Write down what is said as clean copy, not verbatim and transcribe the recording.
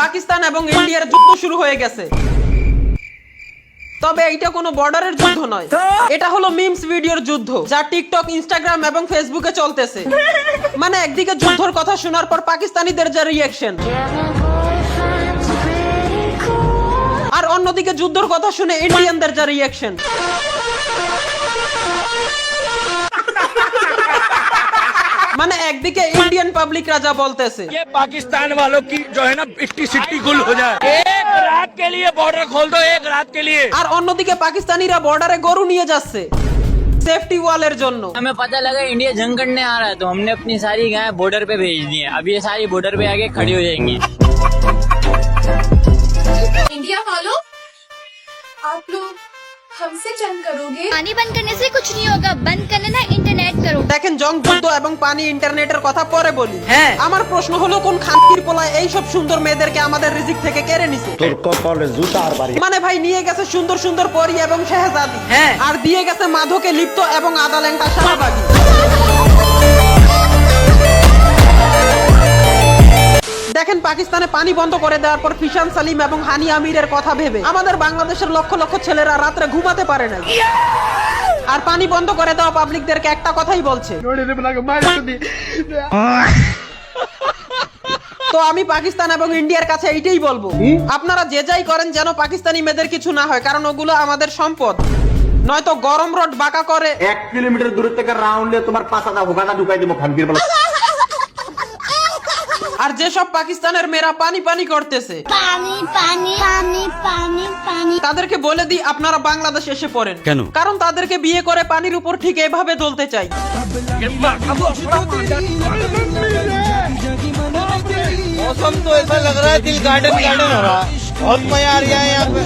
পাকিস্তান এবং ইন্ডিয়ার যুদ্ধ শুরু হয়ে গেছে। তবে এইটা কোনো বর্ডারের যুদ্ধ নয়, এটা হলো মিমস ভিডিওর যুদ্ধ, যা টিকটক, ইনস্টাগ্রাম এবং ফেসবুকে চলতেছে। মানে একদিকে যুদ্ধের কথা শোনার পর পাকিস্তানিদের যে রিঅ্যাকশন, আর অন্যদিকে যুদ্ধের কথা শুনে ইন্ডিয়ানদের যে রিঅ্যাকশন। মানে একদিকে ইন্ডিয়ান পাবলিক রাজা বলতেছে ये पाकिस्तान वालों की जो है ना इट्टी सिट्टी गुल हो जाए, एक रात के लिए बॉर्डर खोल दो, एक रात के लिए। আর অন্যদিকে পাকিস্তানিরা বর্ডারে গরু নিয়ে যাচ্ছে সেফটি ওয়ালের জন্য। हमें पता लगा इंडिया जंग करने आ रहा है, तो हमने अपनी सारी गाय बॉर्डर पे भेज दी है। अब ये सारी बॉर्डर पे आके खड़ी हो जाएंगी। इंडिया वालों, आप लोग हमसे जंग करोगे? पानी बंद करने से कुछ नहीं होगा, बंद कर लेना, इंटरनेट करो। দেখেন, জং, যুদ্ধ এবং পানি, ইন্টারনেটের কথা পরে বলি। হ্যাঁ, আমার প্রশ্ন হলো কোন খানকির পোলা এই সব সুন্দর মেয়েদেরকে আমাদের রিজিক থেকে কেড়ে নিছে? তোর কপালে জুতার বাড়ি। মানে ভাই নিয়ে গেছে সুন্দর সুন্দর পরী এবং শেহজাদি, হ্যাঁ, আর দিয়ে গেছে মাদকে লিপ্ত এবং আদালেন্টা শাহবাগী। দেখেন, পাকিস্তানে পানি বন্ধ করে দেওয়ার পর ফিশান সালিম এবং হানি আমিরের কথা ভেবে আমাদের বাংলাদেশের লক্ষ লক্ষ ছেলেরা রাত্রে ঘুমাতে পারে না। আর পানি বন্ধ করে দেওয়া পাবলিকদেরকে একটা কথাই বলছে। তো আমি পাকিস্তান এবং ইন্ডিয়ার কাছে এইটাই বলবো, আপনারা যে যাই করেন যেন পাকিস্তানি মেয়েদের কিছু না হয়, কারণ ওগুলো আমাদের সম্পদ। নয়তো গরম রড বাঁকা করে 1 কিলোমিটার দূর থেকে রাউন্ডে তোমার পাছাটা হোগাটা ঢুকাই দেবো খানকির বলা। আর যেসব পাকিস্তানের মেয়েরা পানি পানি করতেছে, पानी पानी पानी पानी पानी তাদেরকে বলে দিই আপনারা বাংলাদেশ এসে পড়েন। কেন? কারণ তাদেরকে বিয়ে করে পানির উপর ঠিক এভাবে দলতে চাই। मौसम तो ऐसा लग रहा है दिल गार्डन गार्डन हो रहा है, बहुत मजा आ रहा है यहाँ पे।